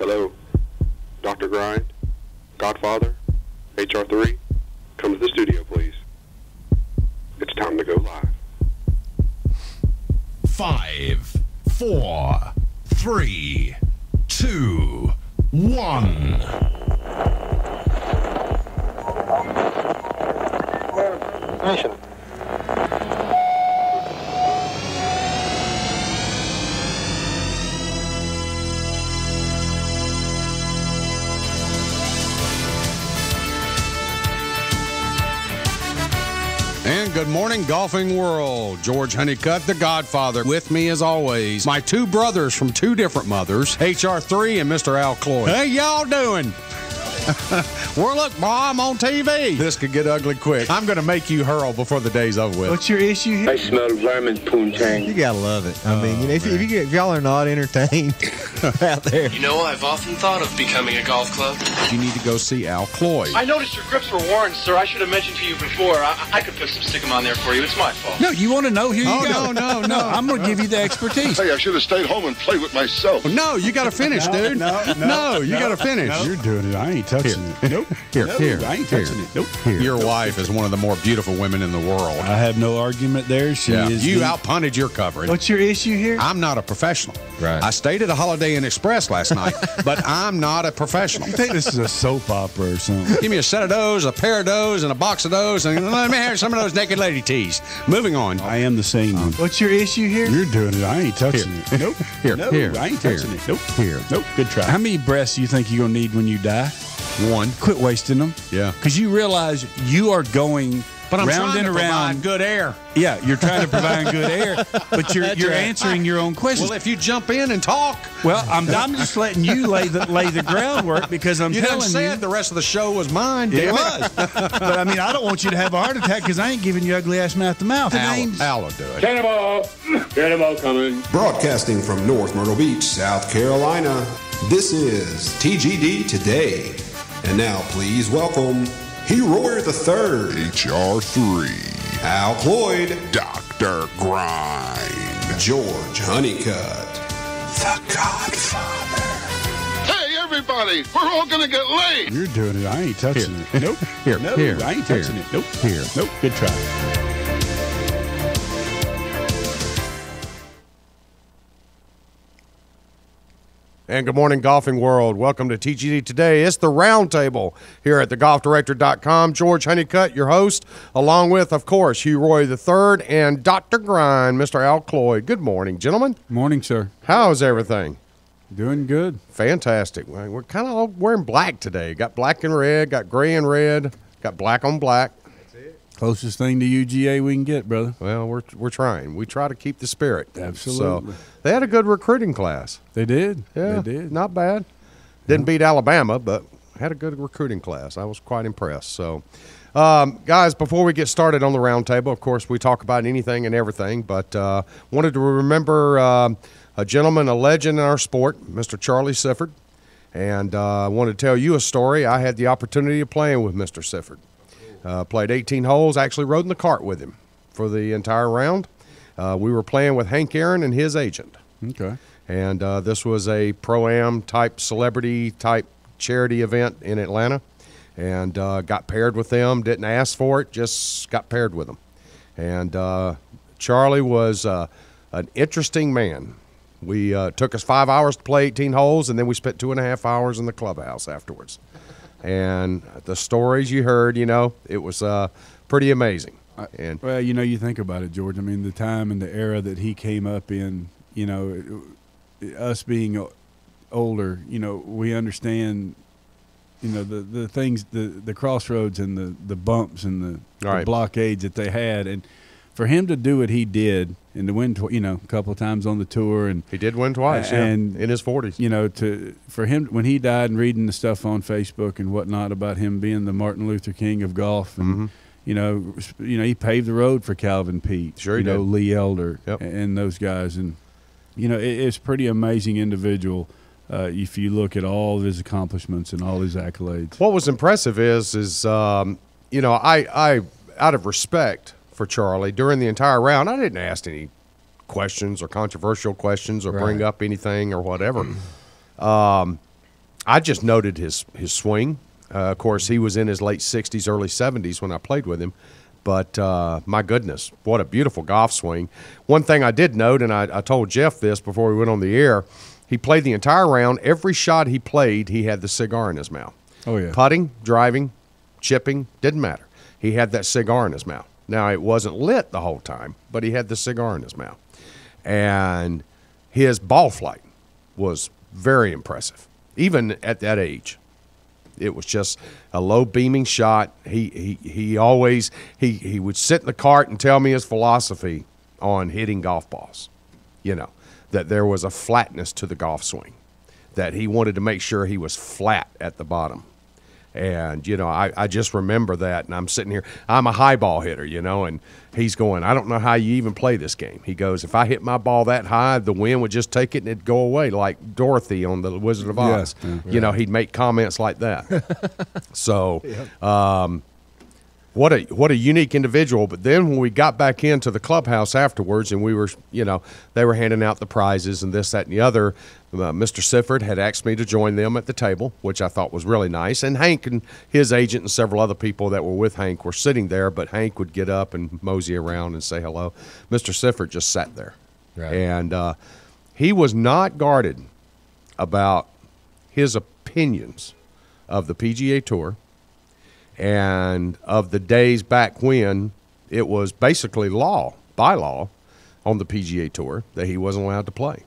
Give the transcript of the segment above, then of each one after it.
Hello, Dr. Grind, Godfather, HR3, come to the studio, please. It's time to go live. 5, 4, 3, 2, 1. Mission. And good morning, golfing world. George Honeycutt, the Godfather. With me, as always, my two brothers from two different mothers, HR3 and Mr. Al Cloyd. Hey, y'all doing? Well, look, Ma, I'm on TV. This could get ugly quick. I'm going to make you hurl before the day's over with. What's your issue here? I smell vermin poontang. You gotta love it. I mean, if y'all are not entertained out there. You know, I've often thought of becoming a golf club. You need to go see Al Cloyd. I noticed your grips were worn, sir. I should have mentioned to you before. I could put some stickum on there for you. It's my fault. No, you want to know? Here you go. No. I'm going to give you the expertise. Hey, I should have stayed home and played with myself. No, you got to finish, dude. No, you got to finish. You're doing it. I ain't touching it. Nope. Here. I ain't touching it. Nope. Here. Your wife is one of the more beautiful women in the world. I have no argument there. She is. You outpunted your coverage. What's your issue here? I'm not a professional. Right. I stayed at a Holiday Inn Express last night, but I'm not a professional. You think this is a soap opera or something? Give me a set of those, a pair of those, and a box of those, and let me have some of those naked lady tees. Moving on. I am the same one. What's your issue here? You're doing it. I ain't touching it. Nope. Here. I ain't touching it. Nope. Here. Nope. Good try. How many breaths do you think you're going to need when you die? One. Quit wasting them. Yeah. Because you realize you are going But I'm round trying and to around. provide good air. Yeah, you're trying to provide good air, but you're right. answering your own questions. Well, if you jump in and talk. Well, I'm just letting you lay the groundwork because I'm You telling done said the rest of the show was mine. It damn was. But, I mean, I don't want you to have a heart attack because I ain't giving you ugly-ass mouth to mouth. Al will do it. Cannonball coming. Broadcasting from North Myrtle Beach, South Carolina, this is TGD Today. And now, please welcome Hero the Third, HR3, Al Cloyd, Dr. Grind, George Honeycutt, the Godfather. Hey, everybody, we're all going to get laid. You're doing it. I ain't touching it. Nope. Here. I ain't touching it. Nope. Here. Nope. Good try. And good morning, golfing world. Welcome to TGD Today. It's the roundtable here at thegolfdirector.com. George Honeycutt, your host, along with, of course, Hugh Roy III and Dr. Grind, Mr. Al Cloyd. Good morning, gentlemen. Morning, sir. How's everything? Doing good. Fantastic. We're kind of all wearing black today. Got black and red, got gray and red, got black on black. Closest thing to UGA we can get, brother. Well, we're trying. We try to keep the spirit. Absolutely. So they had a good recruiting class. They did. Yeah, They did. Not bad. Didn't beat Alabama, but had a good recruiting class. I was quite impressed. So, guys, before we get started on the roundtable, of course, we talk about anything and everything, but wanted to remember a gentleman, a legend in our sport, Mr. Charlie Sifford, and I want to tell you a story. I had the opportunity of playing with Mr. Sifford. Played 18 holes, actually rode in the cart with him for the entire round. We were playing with Hank Aaron and his agent. Okay. And this was a Pro-Am type, celebrity type charity event in Atlanta. And got paired with them, didn't ask for it, just got paired with them. And Charlie was an interesting man. We took us 5 hours to play 18 holes, and then we spent 2.5 hours in the clubhouse afterwards. And the stories you heard, it was pretty amazing. Well, you think about it, George. I mean, the time and the era that he came up in, us being older, we understand, the things, the crossroads and the bumps and the blockades that they had. And for him to do what he did and to win, a couple of times on the tour, and he did win twice, and in his 40s. For him when he died, and reading the stuff on Facebook and whatnot about him being the Martin Luther King of golf, and he paved the road for Calvin Peete, sure he did. Lee Elder, and those guys, and it's a pretty amazing individual. If you look at all of his accomplishments and all his accolades. What was impressive is I out of respect for Charlie during the entire round, I didn't ask any questions or controversial questions or bring up anything or whatever. I just noted his swing. Of course, he was in his late 60s, early 70s when I played with him. But my goodness, what a beautiful golf swing. One thing I did note, and I told Jeff this before we went on the air, he played the entire round. Every shot he played, he had the cigar in his mouth. Oh, yeah. Putting, driving, chipping, didn't matter. He had that cigar in his mouth. Now, it wasn't lit the whole time, but he had the cigar in his mouth. And his ball flight was very impressive, even at that age. It was just a low beaming shot. He always would sit in the cart and tell me his philosophy on hitting golf balls. You know, that there was a flatness to the golf swing, that he wanted to make sure he was flat at the bottom. And, you know, I just remember that, and I'm sitting here. I'm a high ball hitter, you know, and he's going, I don't know how you even play this game. He goes, if I hit my ball that high, the wind would just take it and it'd go away like Dorothy on The Wizard of Oz. Yeah. You know, he'd make comments like that. So what a unique individual. But then when we got back into the clubhouse afterwards and we were, you know, they were handing out the prizes and this, that, and the other, Mr. Sifford had asked me to join them at the table, which I thought was really nice. And Hank and his agent and several other people that were with Hank were sitting there, but Hank would get up and mosey around and say hello. Mr. Sifford just sat there. Right. And he was not guarded about his opinions of the PGA Tour and of the days back when it was basically by law, on the PGA Tour that he wasn't allowed to play.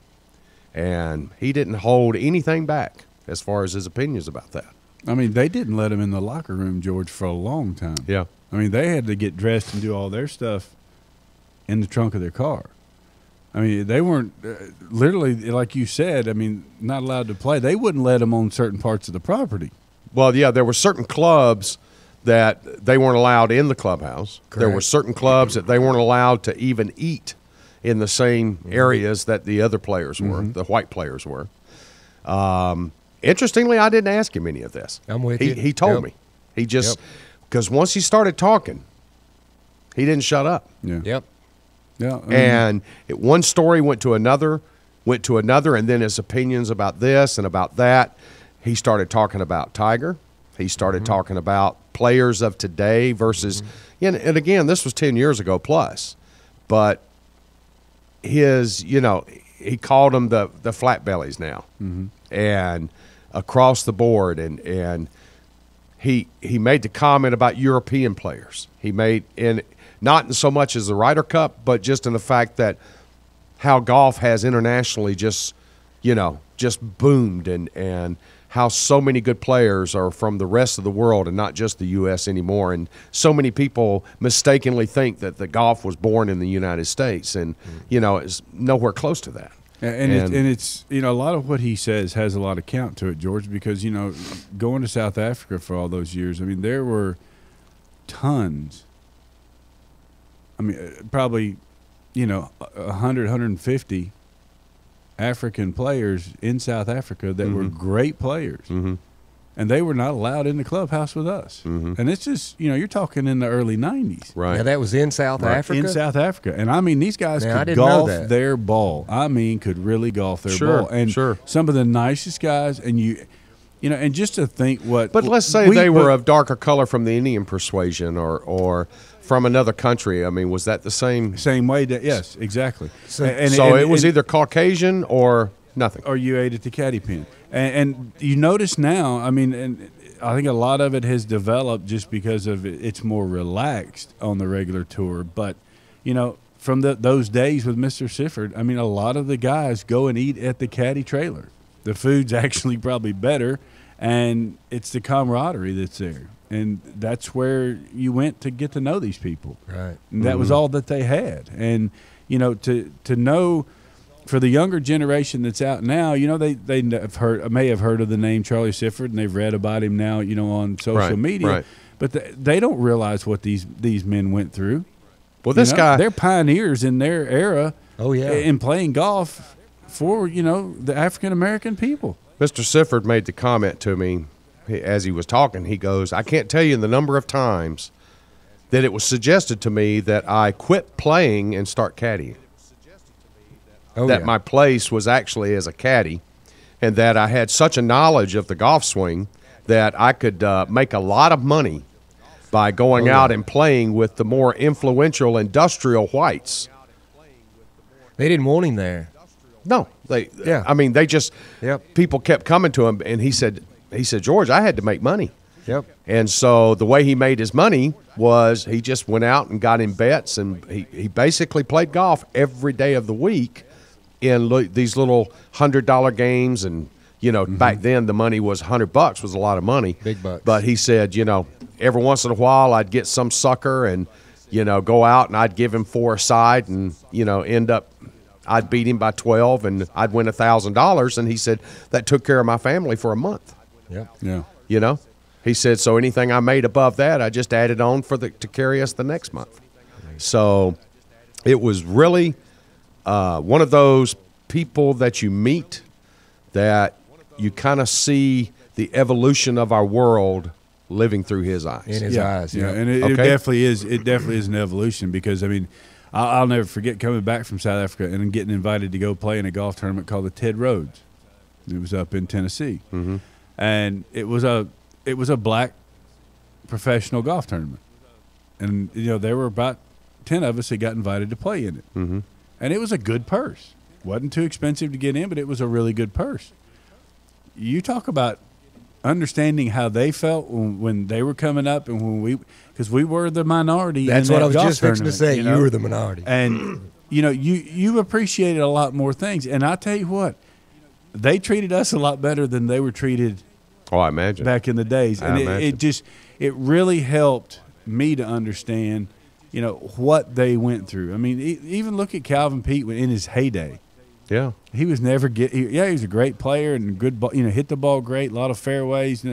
And he didn't hold anything back as far as his opinions about that. I mean, they didn't let him in the locker room, George, for a long time. Yeah. I mean, they had to get dressed and do all their stuff in the trunk of their car. I mean, they weren't literally, like you said, I mean, not allowed to play. They wouldn't let them on certain parts of the property. Well, yeah, there were certain clubs that they weren't allowed in the clubhouse. Correct. There were certain clubs that they weren't allowed to even eat in the same areas that the other players were, the white players were. Interestingly, I didn't ask him any of this. I'm with you. He told me. He just, because once he started talking, he didn't shut up. Yeah. Yep. Yeah. I mean, And one story went to another, and then his opinions about this and about that. He started talking about Tiger. He started talking about players of today versus, and again, this was 10 years ago plus, but his, you know, he called them the flat bellies now, and across the board, and he made the comment about European players. He made, and not in so much as the Ryder Cup, but just in the fact that how golf has internationally just, you know, just boomed, and how so many good players are from the rest of the world and not just the U.S. anymore. And so many people mistakenly think that the golf was born in the United States, and, you know, it's nowhere close to that. And it's, you know, a lot of what he says has a lot of count to it, George, because, you know, going to South Africa for all those years, I mean, there were tons. I mean, probably, you know, 100, 150 African players in South Africa that were great players. And they were not allowed in the clubhouse with us. And it's just, you know, you're talking in the early 90s. Right. Now, that was in South Africa? In South Africa. And, I mean, these guys Now, I could didn't know golf that. their ball. I mean, could really golf their Sure, ball. And sure. some of the nicest guys, and you know, and just to think what. But let's say they were of darker color from the Indian persuasion or from another country. I mean, was that the same? Same way that, yes, exactly. So it was either Caucasian or nothing. Or you ate at the caddy pen. And you notice now, I mean, and I think a lot of it has developed just because of it's more relaxed on the regular tour. But, you know, from those days with Mr. Sifford, I mean, a lot of the guys go and eat at the caddy trailer. The food's actually probably better, and it's the camaraderie that's there. And that's where you went to get to know these people. Right. And that was all that they had. And, you know, to know for the younger generation that's out now, you know, they may have heard of the name Charlie Sifford, and they've read about him now, you know, on social media. Right. But they don't realize what these men went through. Well, this guy, they're pioneers in their era. Oh, yeah. In playing golf for, you know, the African American people. Mr. Sifford made the comment to me as he was talking. He goes, I can't tell you the number of times that it was suggested to me that I quit playing and start caddying. Oh, That yeah. my place was actually as a caddy, and that I had such a knowledge of the golf swing that I could make a lot of money by going out and playing with the more influential industrial whites. They didn't want him there. No, I mean, they just people kept coming to him, and he said, George, I had to make money. Yep. And so the way he made his money was he just went out and got in bets, and he basically played golf every day of the week in these little $100 games. And, back then the money was $100 was a lot of money. Big bucks. But he said, every once in a while I'd get some sucker and, go out and I'd give him 4 a side and, end up I'd beat him by 12 and I'd win $1,000. And he said that took care of my family for a month. Yeah. He said, so anything I made above that, I just added on to carry us the next month. So it was really one of those people that you meet that you kind of see the evolution of our world living through his eyes. In his eyes, yeah. And it definitely is. It definitely is an evolution because, I mean, I'll never forget coming back from South Africa and getting invited to go play in a golf tournament called the Ted Rhodes. It was up in Tennessee. Mm-hmm. And it was a black professional golf tournament, and there were about 10 of us that got invited to play in it, mm-hmm. and it was a good purse. Wasn't too expensive to get in, but it was a really good purse. You talk about understanding how they felt when they were coming up, and because we were the minority. That's in what that I was golf just fixing to say. tournament, You were the minority, and you appreciated a lot more things. And I tell you what, they treated us a lot better than they were treated. Oh, I imagine. Back in the days. And it really helped me to understand, what they went through. I mean, even look at Calvin Pete in his heyday. Yeah. He was never he was a great player and good ball, hit the ball great, a lot of fairways,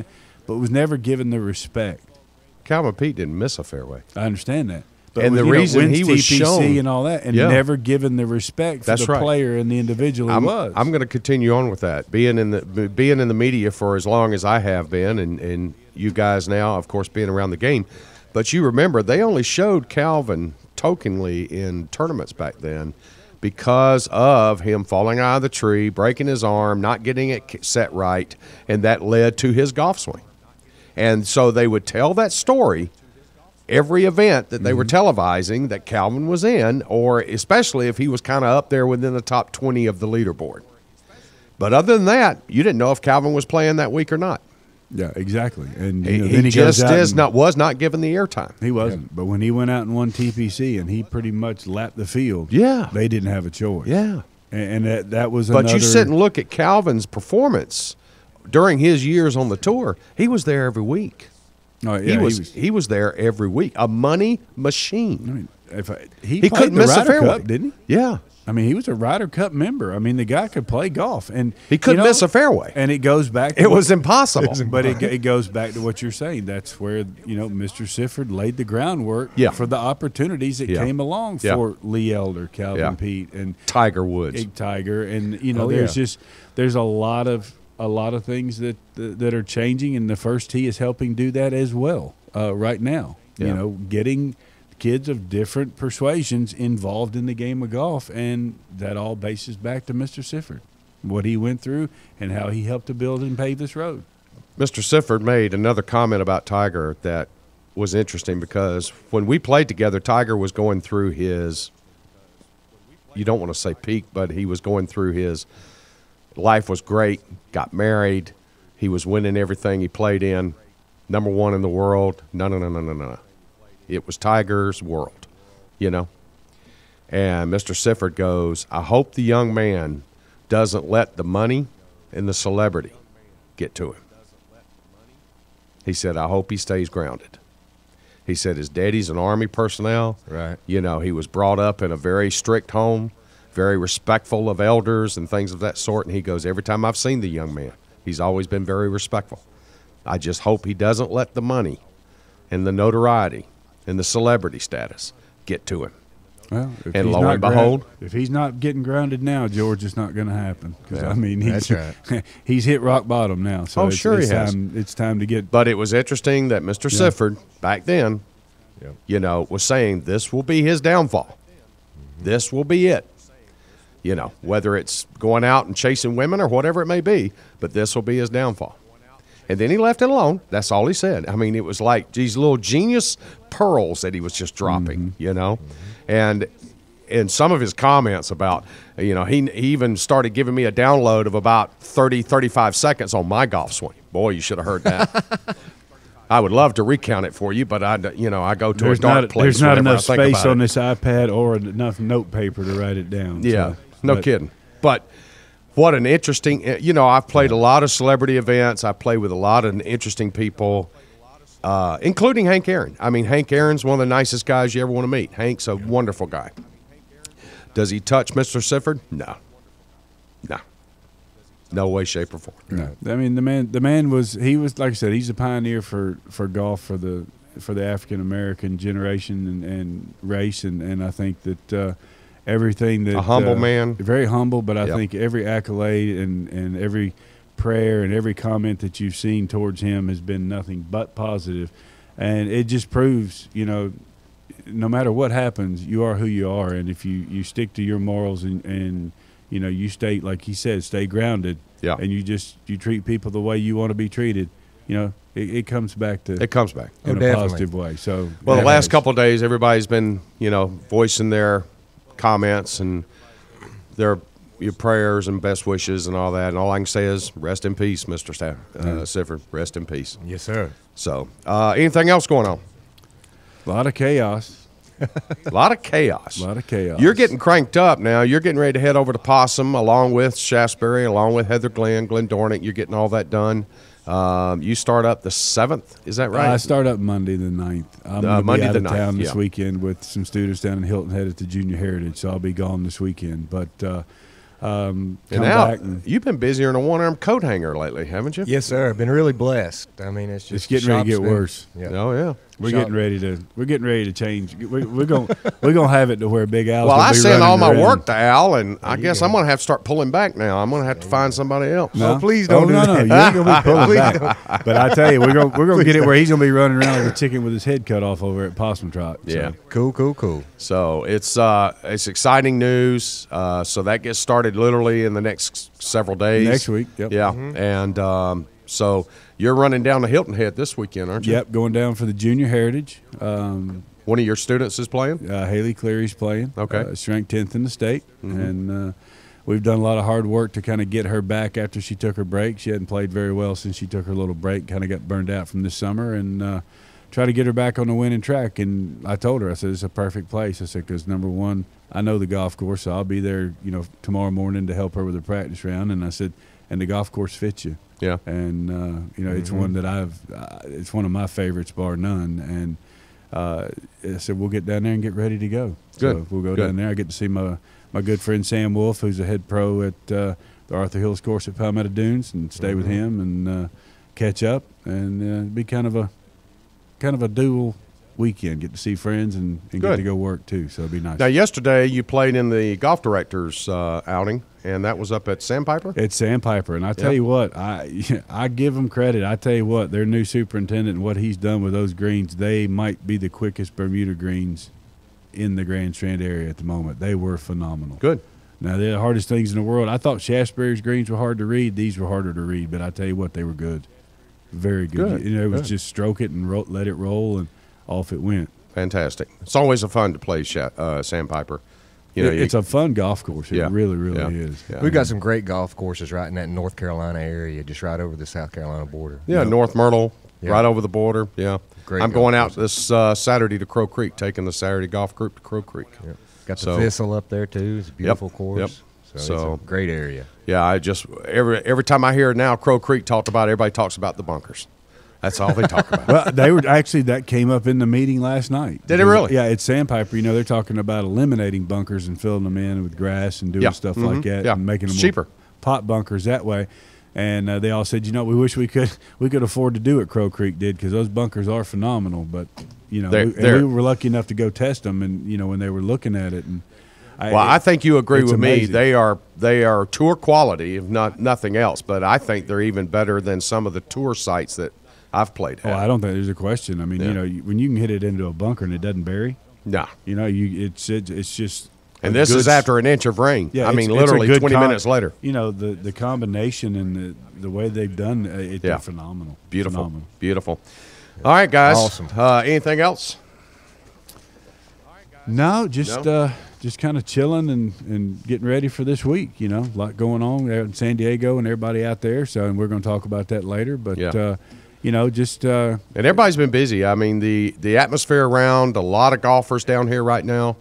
but was never given the respect. Calvin Pete didn't miss a fairway. I understand that. But and the reason he was TPC shown and all that, and never given the respect for the player and the individual he was. I'm going to continue on with that. Being in the media for as long as I have been, and you guys now, of course, being around the game, but you remember they only showed Calvin tokenly in tournaments back then because of him falling out of the tree, breaking his arm, not getting it set right, and that led to his golf swing. And so they would tell that story every event that they were televising that Calvin was in, or especially if he was kind of up there within the top 20 of the leaderboard. But other than that, you didn't know if Calvin was playing that week or not. Yeah, exactly. And he just was not given the airtime. He wasn't. Yeah. But when he went out and won TPC and he pretty much lapped the field, they didn't have a choice. Yeah. And that was But you sit and look at Calvin's performance during his years on the tour. He was there every week. Oh, yeah, he was there every week. A money machine. I mean, he couldn't miss a fairway, Cup, didn't he? Yeah. I mean, he was a Ryder Cup member. I mean, the guy could play golf, and he couldn't miss a fairway. And it goes back. It was impossible. But it goes back to what you're saying. That's where Mr. Sifford laid the groundwork for the opportunities that came along for Lee Elder, Calvin Pete, and Tiger Woods, Big Tiger, and there's a lot of things that are changing, and the First Tee is helping do that as well right now. Yeah. Getting kids of different persuasions involved in the game of golf, and that all bases back to Mr. Sifford, what he went through and how he helped to build and pave this road. Mr. Sifford made another comment about Tiger that was interesting because when we played together, Tiger was going through his, you don't want to say peak, but he was going through his life was great, got married, he was winning everything he played in, number one in the world. No. It was Tiger's world, And Mr. Sifford goes, I hope the young man doesn't let the money and the celebrity get to him. He said, I hope he stays grounded. He said his daddy's an Army personnel. Right. He was brought up in a very strict home, very respectful of elders and things of that sort. And he goes, every time I've seen the young man, he's always been very respectful. I just hope he doesn't let the money and the notoriety and the celebrity status get to him. Well, and lo and behold, if he's not getting grounded now, George, it's not going to happen. Because Yeah, I mean, that's right. He's hit rock bottom now. So he has. It's time to get. But it was interesting that Mr. Sifford back then, was saying this will be his downfall. This will be it. You know, whether it's going out and chasing women or whatever it may be, but this will be his downfall. And then he left it alone. That's all he said. I mean, it was like these little genius pearls that he was just dropping, you know. And some of his comments about, you know, he even started giving me a download of about 30, 35 seconds on my golf swing. Boy, you should have heard that. I would love to recount it for you, but I go to a dark place. There's not enough whenever I think space about on it. this iPad or enough note paper to write it down. Yeah, so, no but- kidding. But what an interesting, you know, I've played a lot of celebrity events. I play with a lot of interesting people, including Hank Aaron. I mean, Hank Aaron's one of the nicest guys you ever want to meet. Hank's a wonderful guy. Does he touch Mr. Sifford? No. No way, shape, or form. No. I mean, the man was like I said, he's a pioneer for golf for the African American generation and race, and I think that everything that A humble man. very humble, but I Yep. think every accolade and every prayer and every comment that you've seen towards him has been nothing but positive, and it just proves, you know, no matter what happens, you are who you are, and if you stick to your morals and you know, you stay, like he said, stay grounded. Yeah. And you treat people the way you want to be treated. You know, it comes back to. It comes back. in a definitely. positive way. So. Well, the yeah, last couple of days, everybody's been, you know, voicing their comments and their your prayers and best wishes and all that. And all I can say is, rest in peace, Mr. Sifford. Rest in peace. Yes, sir. So, anything else going on? A lot of chaos. A lot of chaos. A lot of chaos. You're getting cranked up now. You're getting ready to head over to Possum along with Shaftesbury, along with Heather Glenn Dornick. You're getting all that done. You start up the 7th. Is that right? I start up Monday the 9th. I'm going to be Monday out the of town 9th, this yeah. weekend with some students down in Hilton Head at the Junior Heritage, so I'll be gone this weekend. But come And now, back and you've been busier than a one-armed coat hanger lately, haven't you? Yes, sir. Been really blessed. I mean, it's just it's getting ready to get shop's been- worse. Yeah. Oh, yeah. We're Shop- getting ready to change. We're gonna have it to where Big Al's. Well, gonna I be sent running all my around. work to Al, and I you guess go. I'm going to have to start pulling back now. I'm going to have to find somebody else. No? Oh, please don't do no, that. you ain't gonna be pulling Please back. But I tell you, we're gonna get it where he's gonna be running around like a chicken with his head cut off over at Possum Trot. So. Yeah. Cool. So it's exciting news. So that gets started literally in the next several days. Next week, yep. Yeah. And so you're running down to Hilton Head this weekend, aren't you? Yep, going down for the Junior Heritage. One of your students is playing? Haley Cleary's playing. Okay. She's ranked 10th in the state, and we've done a lot of hard work to kind of get her back after she took her break. She hadn't played very well since she took her little break, kind of got burned out from this summer, and try to get her back on the winning track. And I told her, I said, it's a perfect place. I said, because number one, I know the golf course, so I'll be there, you know, tomorrow morning to help her with her practice round. And I said, and the golf course fits you. Yeah. And you know, it's one that it's one of my favorites, bar none. And I said, we'll get down there and get ready to go. Good. So we'll go Good. down there. I get to see my good friend Sam Wolf, who's a head pro at the Arthur Hills course at Palmetto Dunes, and stay with him and catch up, and be kind of a dual weekend. Get to see friends and get Good. to go work too. So it'll be nice. Now, yesterday you played in the golf directors outing, and that was up at Sandpiper? It's Sandpiper, and I tell Yep. you what, I give them credit. I tell you what, their new superintendent and what he's done with those greens, they might be the quickest Bermuda greens in the Grand Strand area at the moment. They were phenomenal. Good. Now, they're the hardest things in the world. I thought Shaftesbury's greens were hard to read. These were harder to read, but I tell you what, they were good. Very good. Good. You know, it was Good. just stroke it and let it roll, and off it went. Fantastic. It's always a fun to play Sandpiper. You know, It's a fun golf course. It Yeah. really, Yeah. is. Yeah. We've got some great golf courses right in that North Carolina area, just right over the South Carolina border. Yeah, North Myrtle, Yeah. right over the border. Yeah. Great I'm golf going out this Saturday to Crow Creek, taking the Saturday golf group to Crow Creek. Yep. Got the So- Thistle up there too. It's a beautiful course. Yep. So, So- it's a great area. Yeah, I just every time I hear now Crow Creek talked about, everybody talks about the bunkers. That's all they talk about. Well, they were actually, that came up in the meeting last night. Did it really? Yeah, it's Sandpiper. You know, they're talking about eliminating bunkers and filling them in with grass and doing Yeah. stuff Mhm. like that, Yeah. and making them It's more cheaper. pot bunkers that way. And they all said, you know, we wish we could afford to do what Crow Creek did, because those bunkers are phenomenal. But you know, They're- we were lucky enough to go test them, and you know, when they were looking at it, and I think you agree it's with me. amazing. They are tour quality, if not nothing else. But I think they're even better than some of the tour sites that I've played at. Oh, I don't think there's a question. I mean, Yeah. you know, when you can hit it into a bunker and it doesn't bury, Nah. you know, it's just. And this is after an inch of rain. Yeah, I mean, it's literally a good 20 minutes later. You know, the combination and the way they've done it, they're phenomenal. Beautiful. Phenomenal. Beautiful. All right, guys. Awesome. Anything else? No, just kind of chilling and getting ready for this week. You know, a lot going on there in San Diego and everybody out there. So, and we're going to talk about that later. But you know, just and everybody's been busy. I mean, the atmosphere around, a lot of golfers down here right now.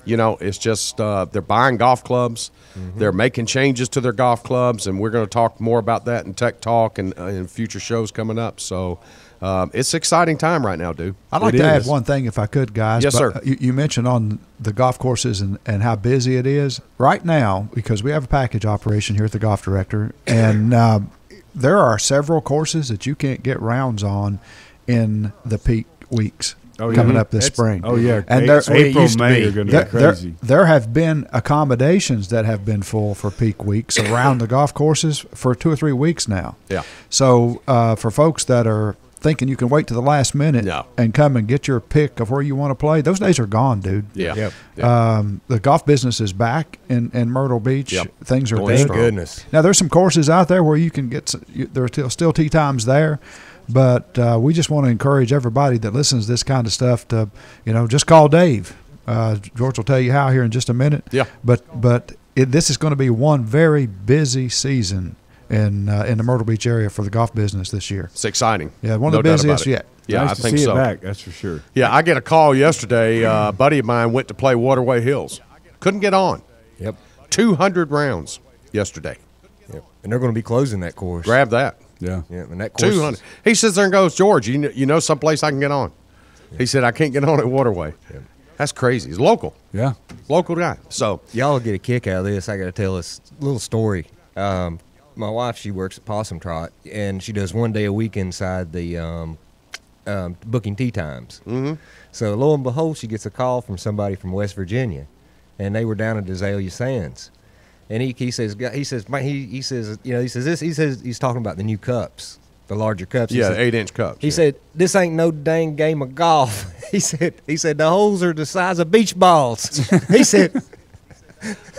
You know, it's just they're buying golf clubs. Mm-hmm. They're making changes to their golf clubs, and we're going to talk more about that in Tech Talk and in future shows coming up. So it's an exciting time right now, dude. I'd like to add one thing if I could, guys. Yes, sir. You mentioned on the golf courses and how busy it is. Right now, because we have a package operation here at the Golf Director, and there are several courses that you can't get rounds on in the peak weeks. Coming up this spring. Oh, yeah. And April, May are going to be crazy. There have been accommodations that have been full for peak weeks around the golf courses for 2 or 3 weeks now. Yeah. So for folks that are thinking you can wait to the last minute and come and get your pick of where you want to play, those days are gone, dude. Yeah. The golf business is back in Myrtle Beach. Yep. Things are Thank good. goodness. Now, there's some courses out there where you can get – there are still tee times there. But we just want to encourage everybody that listens to this kind of stuff to, you know, just call Dave. George will tell you how here in just a minute. Yeah. But this is going to be one very busy season in the Myrtle Beach area for the golf business this year. It's exciting. Yeah, one of the busiest yet. Yeah, nice I think to see so. it back, that's for sure. Yeah, I get a call yesterday. A buddy of mine went to play Waterway Hills. Couldn't get on. Yep. 200 rounds yesterday. Yep. And they're going to be closing that course. Grab that. Yeah. Yeah, and that course 200. He sits there and goes, George, you know someplace I can get on? Yeah. He said, I can't get on at Waterway. Yeah. That's crazy. He's local. Yeah. Local guy. So y'all get a kick out of this. I got to tell this little story. My wife, she works at Possum Trot, and she does 1 day a week inside the booking tee times. Mm-hmm. So lo and behold, she gets a call from somebody from West Virginia, and they were down at Azalea Sands. And he says, he's talking about the new cups, the larger cups. Yeah, 8-inch cups. He said, this ain't no dang game of golf. He said the holes are the size of beach balls. He said.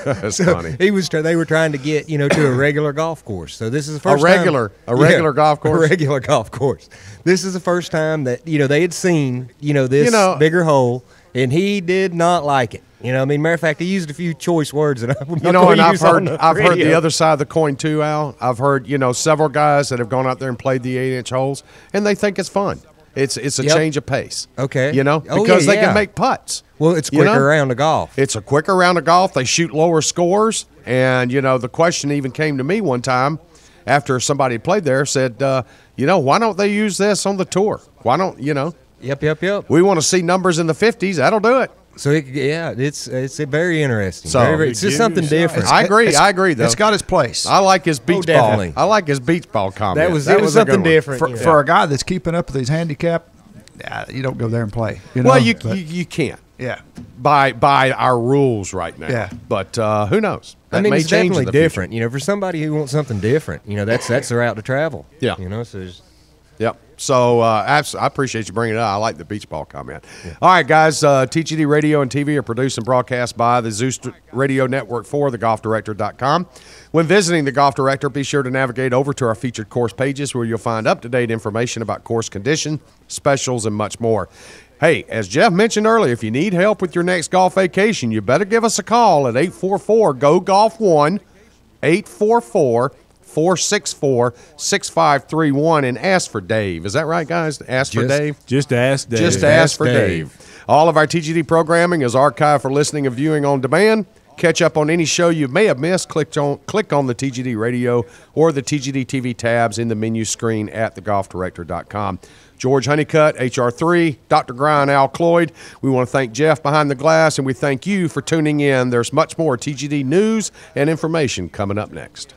That's funny. They were trying to get, to a regular golf course. So this is the first time. A regular golf course? A regular golf course. This is the first time that, they had seen, this bigger hole, and he did not like it. Matter of fact, he used a few choice words, and I've heard the other side of the coin too, Al. I've heard several guys that have gone out there and played the 8-inch holes, and they think it's fun. It's a change of pace. Okay, because they can make putts. Well, it's quicker round of golf. It's a quicker round of golf. They shoot lower scores, and the question even came to me one time after somebody played there. Said, why don't they use this on the tour? Why don't Yep. We want to see numbers in the 50s. That'll do it. So it's very interesting. It's just something different. I agree. Though it's got its place. I like his beach ball. I like his beach ball comment. That was something different for a guy that's keeping up with his handicap. You don't go there and play. Well, you can't. Yeah. By our rules right now. Yeah. But who knows? That it's definitely different. Future. For somebody who wants something different, that's their route to travel. Yeah. Yep. So I appreciate you bringing it up. I like the beach ball comment. Yeah. All right, guys. TGD Radio and TV are produced and broadcast by the Zeus Radio Network for thegolfdirector.com. When visiting the Golf Director, be sure to navigate over to our featured course pages where you'll find up-to-date information about course condition, specials, and much more. Hey, as Jeff mentioned earlier, if you need help with your next golf vacation, you better give us a call at 844-GO-GOLF-1, 844-464-6531, and ask for Dave. Is that right, guys? Ask for Dave? Just ask Dave. Just ask for Dave. All of our TGD programming is archived for listening and viewing on demand. Catch up on any show you may have missed. Click on the TGD Radio or the TGD TV tabs in the menu screen at thegolfdirector.com. George Honeycutt, HR3, Dr. Grian, Al Cloyd. We want to thank Jeff behind the glass, and we thank you for tuning in. There's much more TGD news and information coming up next.